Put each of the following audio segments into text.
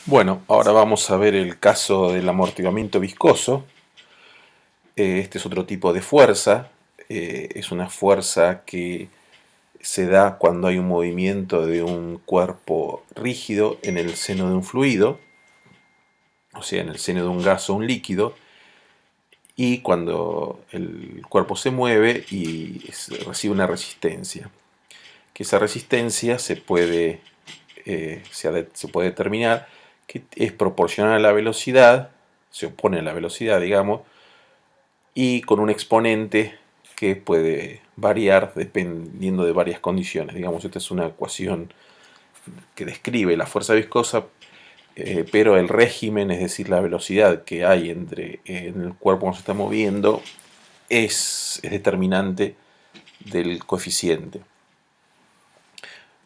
Bueno, ahora vamos a ver el caso del amortiguamiento viscoso. Este es otro tipo de fuerza. Es una fuerza que se da cuando hay un movimiento de un cuerpo rígido en el seno de un fluido, o sea, en el seno de un gas o un líquido, y cuando el cuerpo se mueve y recibe una resistencia. Que esa resistencia se puede determinar que es proporcional a la velocidad, se opone a la velocidad, digamos, y con un exponente que puede variar dependiendo de varias condiciones. Digamos, esta es una ecuación que describe la fuerza viscosa, pero el régimen, es decir, la velocidad que hay en el cuerpo cuando se está moviendo, es determinante del coeficiente.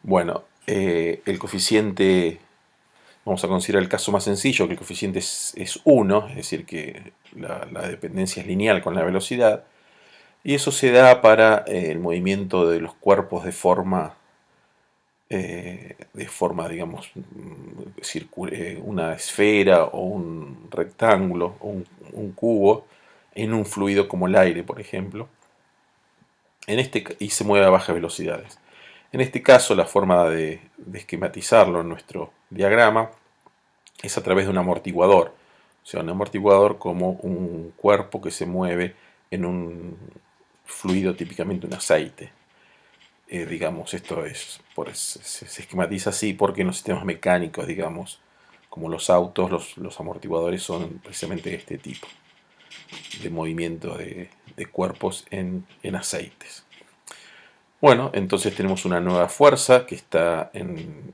Bueno, el coeficiente, vamos a considerar el caso más sencillo, que el coeficiente es 1, es decir, que la dependencia es lineal con la velocidad. Y eso se da para el movimiento de los cuerpos digamos, una esfera o un rectángulo o un cubo en un fluido como el aire, por ejemplo, y se mueve a bajas velocidades. En este caso, la forma de esquematizarlo en nuestro diagrama es a través de un amortiguador. O sea, un amortiguador como un cuerpo que se mueve en un fluido, típicamente un aceite. Digamos, esto se esquematiza así porque en los sistemas mecánicos, digamos, como los autos, los amortiguadores son precisamente de este tipo de movimiento de cuerpos en aceites. Bueno, entonces tenemos una nueva fuerza que está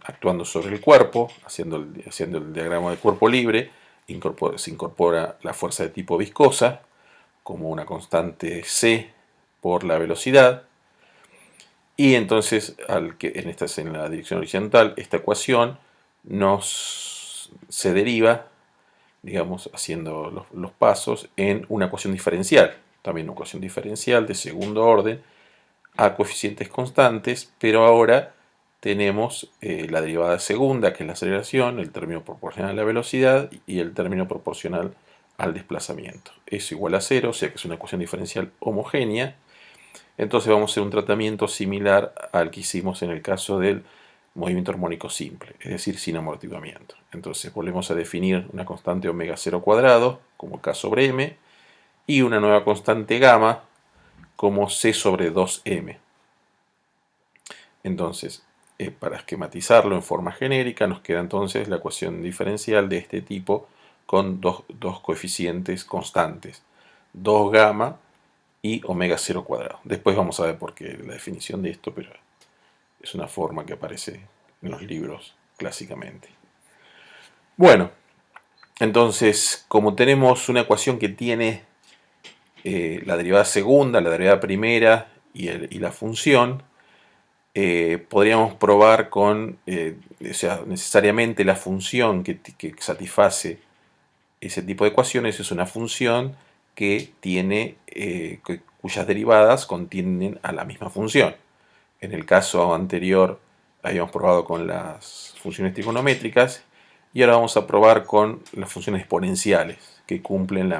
actuando sobre el cuerpo, haciendo el diagrama de cuerpo libre. Se incorpora la fuerza de tipo viscosa como una constante c por la velocidad. Y entonces, en la dirección horizontal, esta ecuación se deriva, digamos, haciendo los pasos, en una ecuación diferencial. También una ecuación diferencial de segundo orden a coeficientes constantes, pero ahora tenemos la derivada segunda, que es la aceleración, el término proporcional a la velocidad y el término proporcional al desplazamiento. Eso igual a 0, o sea que es una ecuación diferencial homogénea. Entonces vamos a hacer un tratamiento similar al que hicimos en el caso del movimiento armónico simple, es decir, sin amortiguamiento. Entonces volvemos a definir una constante omega 0 cuadrado como K sobre M y una nueva constante gamma como C sobre 2M. Entonces, para esquematizarlo en forma genérica, nos queda entonces la ecuación diferencial de este tipo con dos coeficientes constantes, 2 gamma y omega 0 cuadrado. Después vamos a ver por qué la definición de esto, pero es una forma que aparece en los libros clásicamente. Bueno, entonces, como tenemos una ecuación que tiene la derivada segunda, la derivada primera y la función, podríamos probar o sea, necesariamente la función que satisface ese tipo de ecuaciones es una función que cuyas derivadas contienen a la misma función. En el caso anterior habíamos probado con las funciones trigonométricas y ahora vamos a probar con las funciones exponenciales que cumplen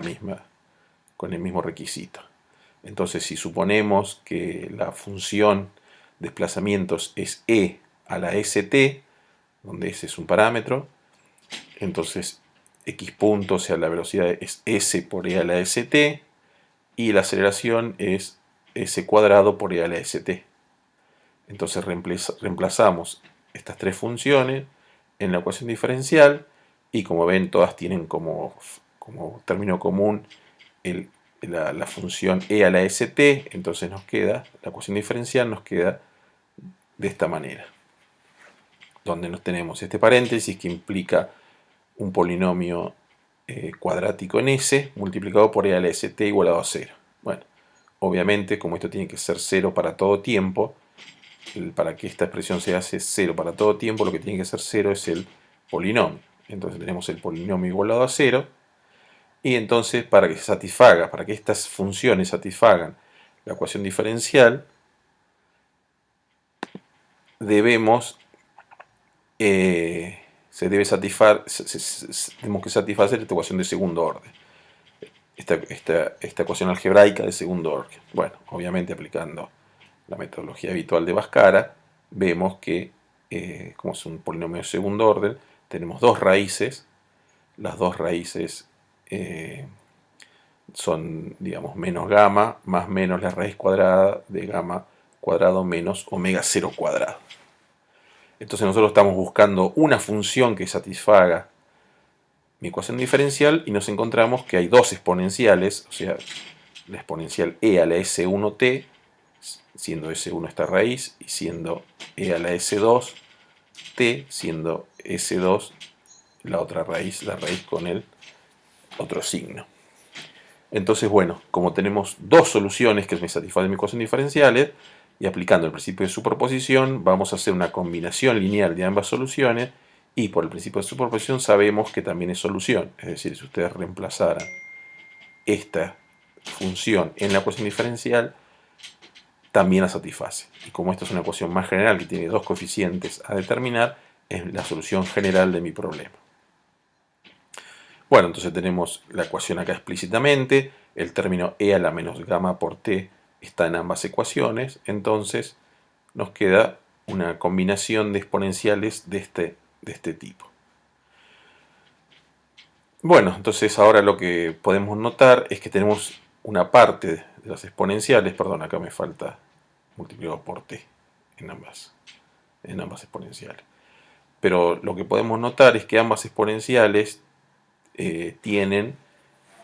con el mismo requisito. Entonces, si suponemos que la función desplazamientos es e a la st, donde s es un parámetro, entonces x punto, o sea, la velocidad es s por e a la st, y la aceleración es s cuadrado por e a la st. Entonces reemplazamos estas tres funciones en la ecuación diferencial y, como ven, todas tienen como término común la función e a la st. Entonces la ecuación diferencial nos queda de esta manera, donde nos tenemos este paréntesis que implica un polinomio cuadrático en S multiplicado por e a la st igualado a 0. Bueno, obviamente, como esto tiene que ser 0 para todo tiempo, para que esta expresión se hace 0 para todo tiempo, lo que tiene que ser 0 es el polinomio. Entonces tenemos el polinomio igualado a 0, y entonces para que estas funciones satisfagan la ecuación diferencial, debemos tenemos que satisfacer esta ecuación de segundo orden. Esta ecuación algebraica de segundo orden. Bueno, obviamente aplicando la metodología habitual de Bhaskara, vemos que, como es un polinomio de segundo orden, tenemos dos raíces. Las dos raíces son, digamos, menos gamma más menos la raíz cuadrada de gamma cuadrado menos omega 0 cuadrado. Entonces nosotros estamos buscando una función que satisfaga mi ecuación diferencial y nos encontramos que hay dos exponenciales, o sea, la exponencial e a la s1t, siendo s1 esta raíz, y siendo e a la s2t, siendo s2 la otra raíz, la raíz con el otro signo. Entonces, bueno, como tenemos dos soluciones que me satisfacen mi ecuación diferenciales, y aplicando el principio de superposición, vamos a hacer una combinación lineal de ambas soluciones, y por el principio de superposición sabemos que también es solución. Es decir, si ustedes reemplazaran esta función en la ecuación diferencial, también la satisface. Y como esta es una ecuación más general que tiene dos coeficientes a determinar, es la solución general de mi problema. Bueno, entonces tenemos la ecuación acá explícitamente, el término e a la menos gamma por t está en ambas ecuaciones, entonces nos queda una combinación de exponenciales de este tipo. Bueno, entonces ahora lo que podemos notar es que tenemos una parte de las exponenciales, perdón, acá me falta multiplicado por t en ambas exponenciales. Pero lo que podemos notar es que ambas exponenciales tienen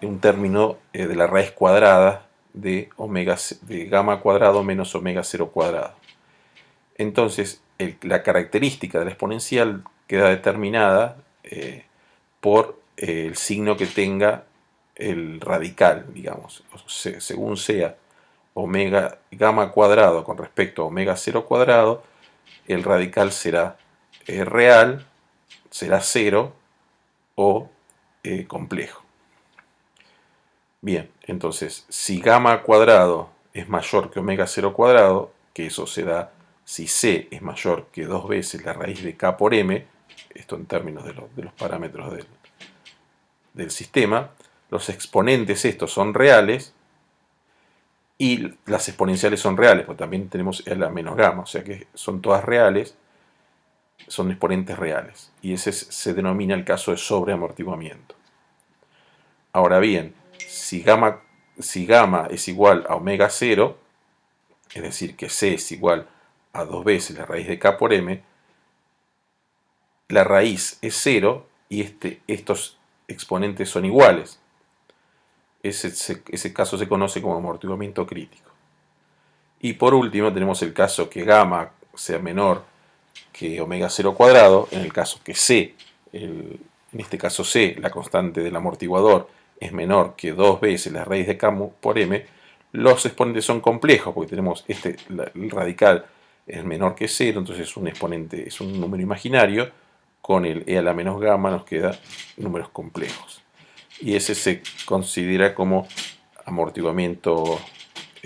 un término de la raíz cuadrada de gamma cuadrado menos omega 0 cuadrado. Entonces, la característica de la exponencial queda determinada por el signo que tenga el radical, digamos. Según sea gamma cuadrado con respecto a omega 0 cuadrado, el radical será real, será 0 o complejo. Bien, entonces, si gamma cuadrado es mayor que omega 0 cuadrado, que eso se da si c es mayor que 2 veces la raíz de k por m, esto en términos de los parámetros del sistema, los exponentes estos son reales y las exponenciales son reales, porque también tenemos la menos gamma, o sea que son todas reales, son exponentes reales, y ese se denomina el caso de sobreamortiguamiento. Ahora bien, si gamma es igual a omega 0, es decir, que c es igual a 2 veces la raíz de k por m, la raíz es 0 y estos exponentes son iguales. Ese caso se conoce como amortiguamiento crítico. Y por último tenemos el caso que gamma sea menor que omega 0 cuadrado, en el caso que c, en este caso c, la constante del amortiguador, es menor que 2 veces la raíz de k por m, los exponentes son complejos, porque tenemos el radical es menor que 0, entonces es un exponente, es un número imaginario, con el e a la menos gamma nos queda números complejos. Y ese se considera como amortiguamiento,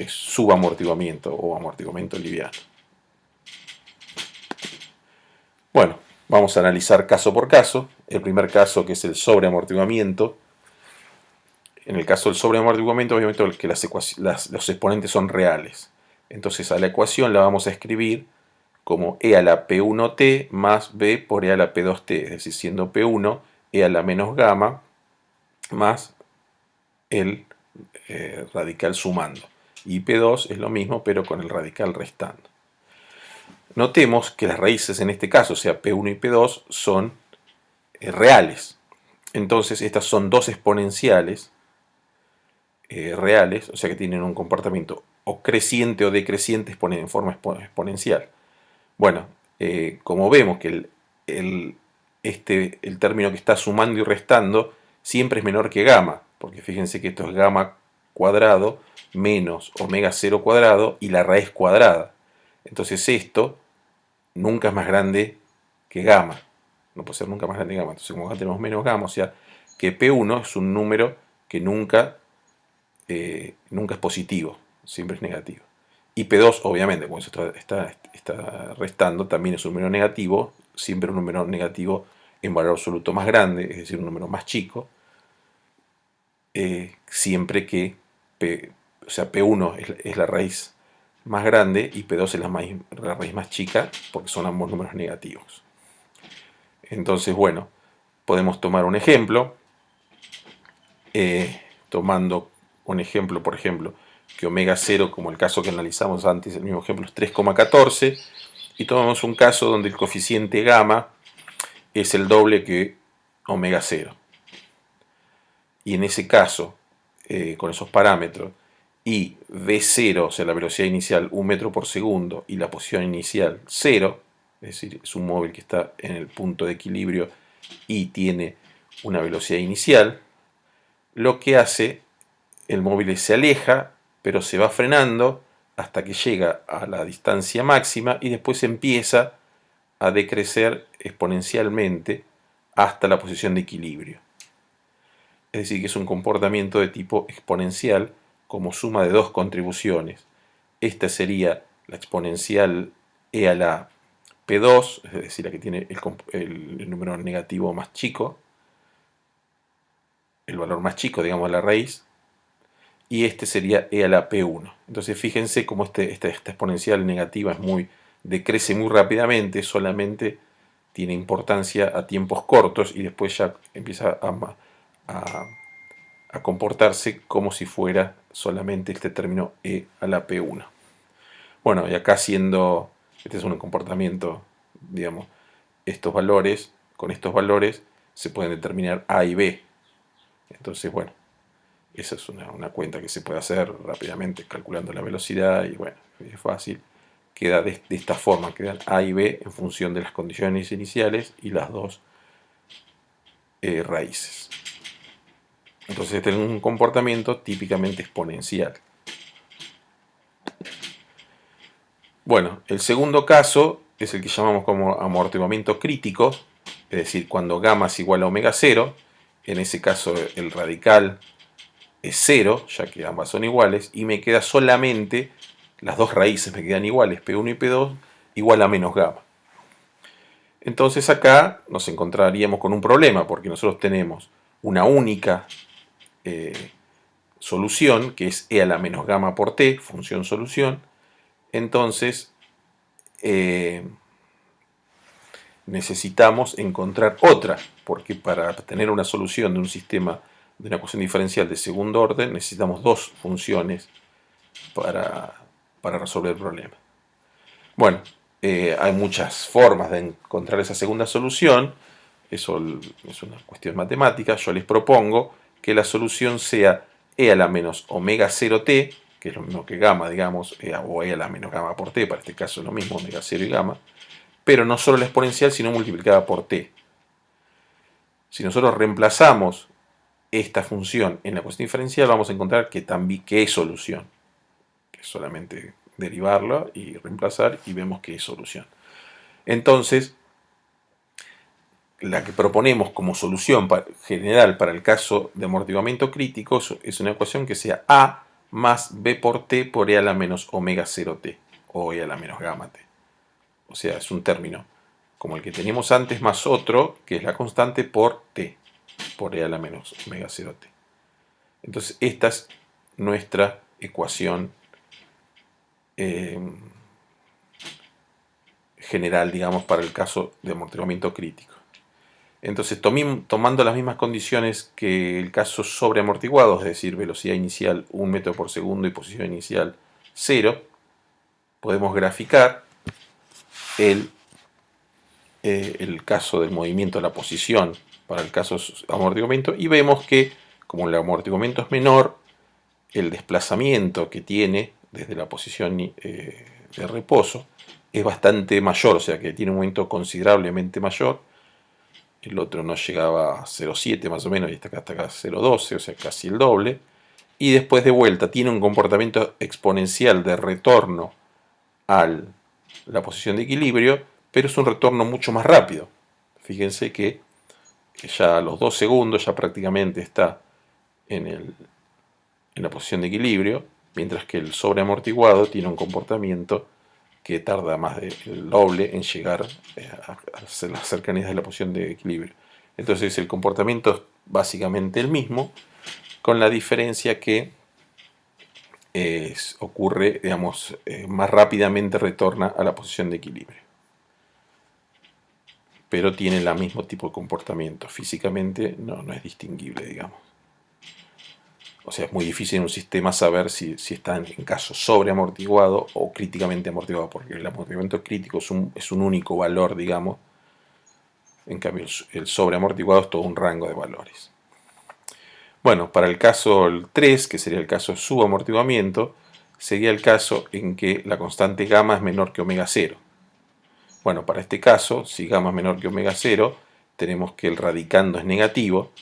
subamortiguamiento o amortiguamiento liviano. Bueno, vamos a analizar caso por caso. El primer caso, que es el sobreamortiguamiento. En el caso del sobreamortiguamiento, obviamente que los exponentes son reales. Entonces a la ecuación la vamos a escribir como e a la p1t más b por e a la p2t, es decir, siendo p1 e a la menos gamma más el radical sumando. Y p2 es lo mismo, pero con el radical restando. Notemos que las raíces en este caso, o sea, p1 y p2, son reales. Entonces estas son dos exponenciales reales, o sea que tienen un comportamiento o creciente o decreciente en forma exponencial. Bueno, como vemos que el término que está sumando y restando siempre es menor que gamma, porque fíjense que esto es gamma cuadrado menos omega 0 cuadrado y la raíz cuadrada. Entonces esto nunca es más grande que gamma. No puede ser nunca más grande que gamma. Entonces como acá tenemos menos gamma, o sea que P1 es un número que nunca es positivo, siempre es negativo. Y P2, obviamente, cuando se está restando, también es un número negativo, siempre un número negativo en valor absoluto más grande, es decir, un número más chico, siempre que o sea, P1 es la raíz más grande y P2 es la raíz más chica, porque son ambos números negativos. Entonces, bueno, podemos tomar un ejemplo, tomando un ejemplo, por ejemplo, que omega 0, como el caso que analizamos antes, el mismo ejemplo es 3,14, y tomamos un caso donde el coeficiente gamma es el doble que omega 0. Y en ese caso, con esos parámetros, y V0, o sea, la velocidad inicial 1 metro por segundo, y la posición inicial 0, es decir, es un móvil que está en el punto de equilibrio y tiene una velocidad inicial, lo que hace, el móvil se aleja, pero se va frenando hasta que llega a la distancia máxima y después empieza a decrecer exponencialmente hasta la posición de equilibrio. Es decir, que es un comportamiento de tipo exponencial como suma de dos contribuciones. Esta sería la exponencial e a la P2, es decir, la que tiene el número negativo más chico, el valor más chico, digamos, de la raíz, y este sería e a la P1. Entonces fíjense cómo esta exponencial negativa decrece muy rápidamente, solamente tiene importancia a tiempos cortos y después ya empieza a comportarse como si fuera solamente este término e a la P1. Bueno, y acá este es un comportamiento, digamos, con estos valores se pueden determinar A y B. Entonces, bueno, esa es una cuenta que se puede hacer rápidamente calculando la velocidad y bueno, es fácil. Queda de esta forma, quedan A y B en función de las condiciones iniciales y las dos raíces. Entonces este es un comportamiento típicamente exponencial. Bueno, el segundo caso es el que llamamos como amortiguamiento crítico, es decir, cuando gamma es igual a omega 0, en ese caso el radical es 0, ya que ambas son iguales, y me queda solamente, las dos raíces me quedan iguales, P1 y P2, igual a menos gamma. Entonces acá nos encontraríamos con un problema, porque nosotros tenemos una única solución, que es e a la menos gamma por t, función solución. Entonces necesitamos encontrar otra, porque para tener una solución de un sistema de una ecuación diferencial de segundo orden necesitamos dos funciones para resolver el problema. Bueno, hay muchas formas de encontrar esa segunda solución, eso es una cuestión matemática. Yo les propongo que la solución sea e a la menos omega 0t, que es lo mismo que gamma, digamos, o e a la menos gamma por t, para este caso es lo mismo, omega 0 y gamma, pero no solo la exponencial, sino multiplicada por t. Si nosotros reemplazamos esta función en la ecuación diferencial, vamos a encontrar que es solución, que es solamente derivarlo y reemplazar y vemos que es solución. Entonces, la que proponemos como solución general para el caso de amortiguamiento crítico es una ecuación que sea A más B por T por E a la menos omega 0T o E a la menos gamma T. O sea, es un término como el que teníamos antes más otro, que es la constante por T, por E a la menos omega 0T. Entonces, esta es nuestra ecuación general, digamos, para el caso de amortiguamiento crítico. Entonces, tomando las mismas condiciones que el caso sobreamortiguado, es decir, velocidad inicial 1 metro por segundo y posición inicial 0, podemos graficar el caso del movimiento de la posición para el caso de amortiguamiento y vemos que, como el amortiguamiento es menor, el desplazamiento que tiene desde la posición de reposo es bastante mayor, o sea que tiene un momento considerablemente mayor. El otro no llegaba a 0,7 más o menos, y está acá 0,12, o sea casi el doble. Y después de vuelta tiene un comportamiento exponencial de retorno a la posición de equilibrio, pero es un retorno mucho más rápido. Fíjense que ya a los 2 segundos ya prácticamente está en la posición de equilibrio, mientras que el sobreamortiguado tiene un comportamiento que tarda más del doble en llegar a las cercanías de la posición de equilibrio. Entonces el comportamiento es básicamente el mismo, con la diferencia que ocurre, digamos, más rápidamente retorna a la posición de equilibrio. Pero tiene el mismo tipo de comportamiento. Físicamente no es distinguible, digamos. O sea, es muy difícil en un sistema saber si está en caso sobreamortiguado o críticamente amortiguado, porque el amortiguamiento crítico es un único valor, digamos. En cambio, el sobreamortiguado es todo un rango de valores. Bueno, para el caso 3, que sería el caso de subamortiguamiento, sería el caso en que la constante gamma es menor que omega 0. Bueno, para este caso, si gamma es menor que omega 0, tenemos que el radicando es negativo.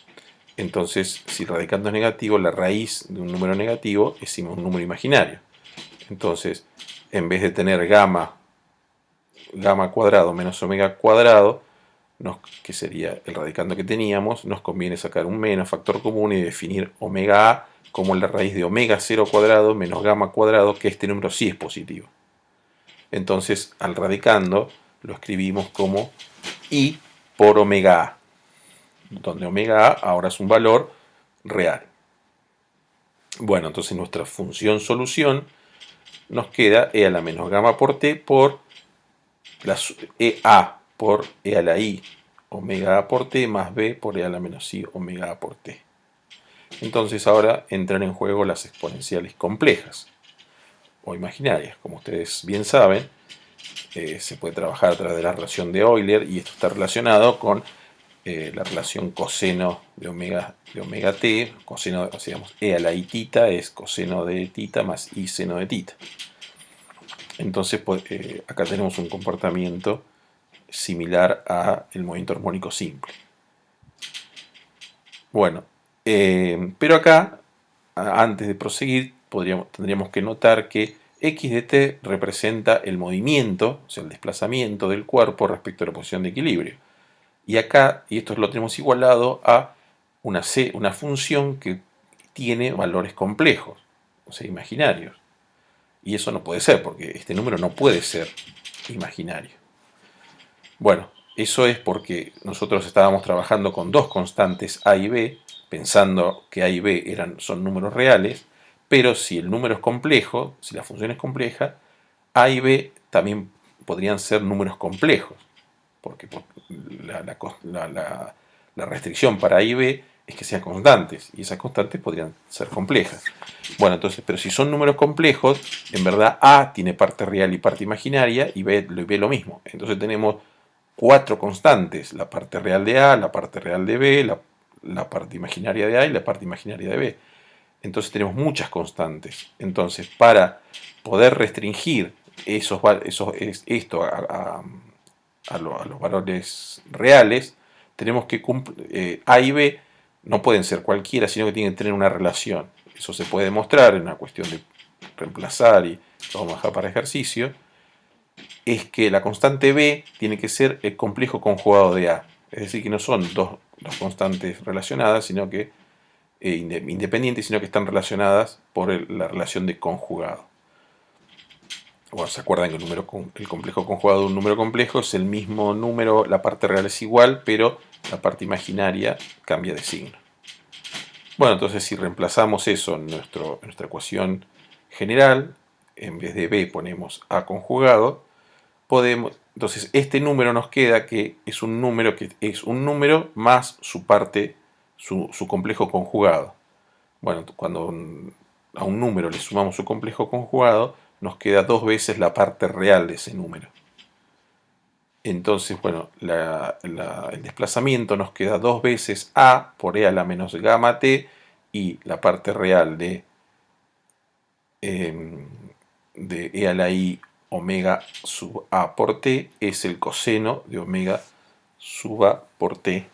Entonces, si el radicando es negativo, la raíz de un número negativo es un número imaginario. Entonces, en vez de tener gamma cuadrado menos omega cuadrado, que sería el radicando que teníamos, nos conviene sacar un menos factor común y definir omega a como la raíz de omega 0 cuadrado menos gamma cuadrado, que este número sí es positivo. Entonces, al radicando, lo escribimos como I por omega a, donde omega a ahora es un valor real. Bueno, entonces nuestra función solución nos queda e a la menos gamma por t por EA por E a la I omega A por T más B por E a la menos I omega A por T. Entonces ahora entran en juego las exponenciales complejas o imaginarias. Como ustedes bien saben, se puede trabajar a través de la relación de Euler y esto está relacionado con la relación coseno de omega t, coseno, digamos, E a la I tita es coseno de tita más I seno de tita. Entonces acá tenemos un comportamiento similar a el movimiento armónico simple. Bueno, pero acá, antes de proseguir, tendríamos que notar que x de t representa el movimiento, o sea, el desplazamiento del cuerpo respecto a la posición de equilibrio. Y acá, y esto lo tenemos igualado a una función que tiene valores complejos, o sea, imaginarios. Y eso no puede ser, porque este número no puede ser imaginario. Bueno, eso es porque nosotros estábamos trabajando con dos constantes a y b, pensando que a y b son números reales, pero si el número es complejo, si la función es compleja, a y b también podrían ser números complejos, porque la restricción para a y b es que sean constantes, y esas constantes podrían ser complejas. Bueno, entonces, pero si son números complejos, en verdad a tiene parte real y parte imaginaria, y b lo mismo. Entonces tenemos 4 constantes, la parte real de A, la parte real de B, la parte imaginaria de A y la parte imaginaria de B. Entonces tenemos muchas constantes. Entonces, para poder restringir esto a los valores reales, tenemos que A y B no pueden ser cualquiera, sino que tienen que tener una relación. Eso se puede demostrar en una cuestión de reemplazar y lo vamos a dejar para ejercicio. Es que la constante B tiene que ser el complejo conjugado de A. Es decir, que no son dos constantes relacionadas, sino que independientes, sino que están relacionadas por la relación de conjugado. Bueno, ¿se acuerdan que el complejo conjugado de un número complejo es el mismo número, la parte real es igual, pero la parte imaginaria cambia de signo? Bueno, entonces si reemplazamos eso en nuestra ecuación general, en vez de B ponemos A conjugado, entonces este número nos queda que es un número más su parte, su complejo conjugado. Bueno, cuando a un número le sumamos su complejo conjugado, nos queda 2 veces la parte real de ese número. Entonces, bueno, el desplazamiento nos queda 2 veces a por e a la menos gamma t, y la parte real de e a la i omega sub a por t es el coseno de omega sub a por t.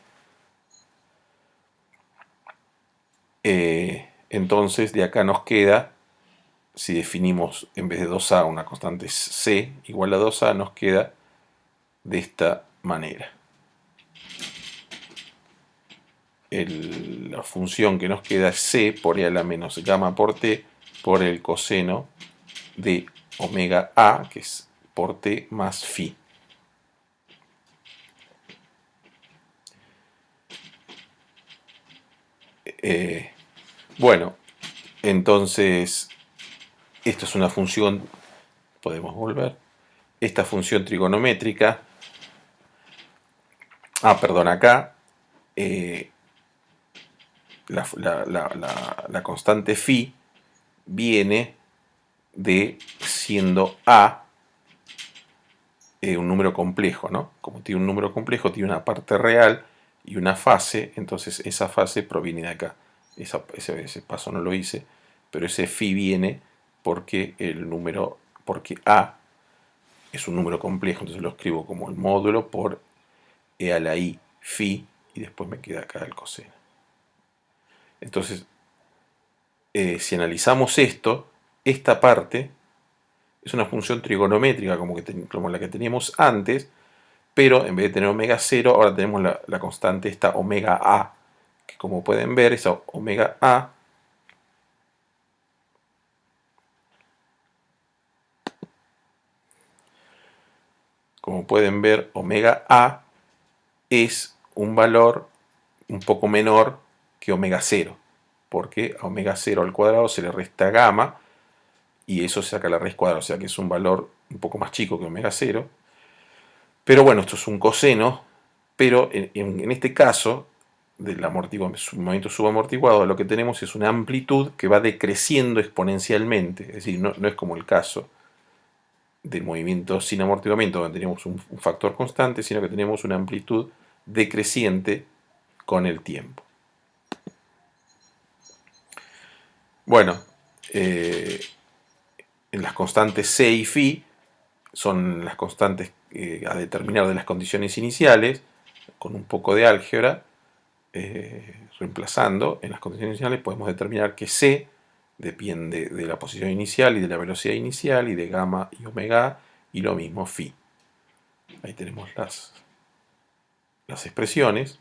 Entonces de acá nos queda, si definimos en vez de 2a una constante c igual a 2a, nos queda de esta manera. La función que nos queda es c por e a la menos gamma por t por el coseno de omega a, que es por t más phi. Bueno, entonces esto es una función, podemos volver, esta función trigonométrica, perdón, acá la constante phi viene de siendo a un número complejo, ¿no? Como tiene un número complejo, tiene una parte real y una fase, entonces esa fase proviene de acá. Ese paso no lo hice, pero ese phi viene porque porque a es un número complejo, entonces lo escribo como el módulo por e a la i phi y después me queda acá el coseno. Entonces, si analizamos esto, esta parte es una función trigonométrica como la que teníamos antes, pero en vez de tener omega 0, ahora tenemos la constante esta omega a, que como pueden ver, esa omega a como pueden ver, omega a es un valor un poco menor que omega 0, porque a omega 0 al cuadrado se le resta gamma y eso se saca la raíz cuadrada, o sea que es un valor un poco más chico que omega 0. Pero bueno, esto es un coseno, pero en este caso del movimiento subamortiguado, lo que tenemos es una amplitud que va decreciendo exponencialmente, es decir, no es como el caso del movimiento sin amortiguamiento, donde tenemos un factor constante, sino que tenemos una amplitud decreciente con el tiempo. Bueno, en las constantes C y Φ son las constantes a determinar de las condiciones iniciales, con un poco de álgebra, reemplazando en las condiciones iniciales podemos determinar que C depende de la posición inicial y de la velocidad inicial y de gamma y omega y lo mismo phi. Ahí tenemos las expresiones,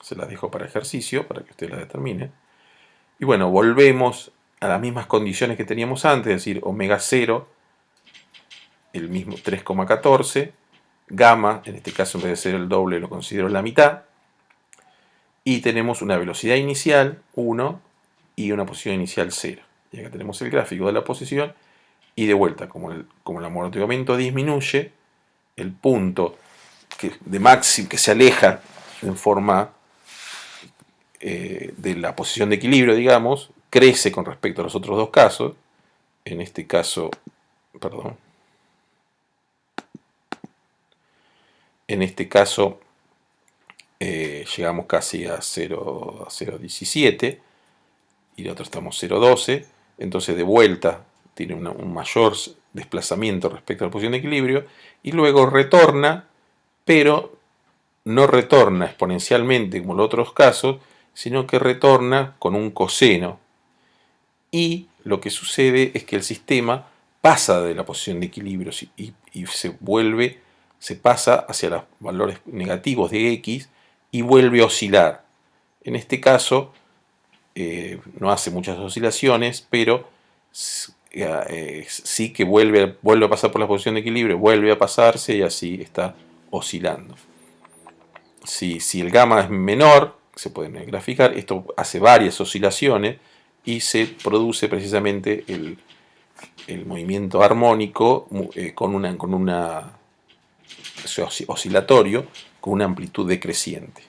se las dejo para ejercicio para que usted las determine. Y bueno, volvemos a las mismas condiciones que teníamos antes, es decir, omega 0, el mismo 3,14, gamma, en este caso en vez de ser el doble lo considero la mitad, y tenemos una velocidad inicial 1 y una posición inicial 0. Y acá tenemos el gráfico de la posición y de vuelta, como el amortiguamiento disminuye, el punto de máximo que se aleja en forma de la posición de equilibrio, digamos, crece con respecto a los otros dos casos. En este caso, perdón, en este caso llegamos casi a 0,17 y el otro estamos 0,12, entonces de vuelta tiene un mayor desplazamiento respecto a la posición de equilibrio y luego retorna, pero no retorna exponencialmente como en los otros casos, sino que retorna con un coseno. Y lo que sucede es que el sistema pasa de la posición de equilibrio y se pasa hacia los valores negativos de x y vuelve a oscilar. En este caso, no hace muchas oscilaciones, pero sí que vuelve a pasar por la posición de equilibrio, vuelve a pasarse y así está oscilando. Si el gamma es menor, se puede graficar, esto hace varias oscilaciones y se produce precisamente el movimiento armónico con un oscilatorio con una amplitud decreciente.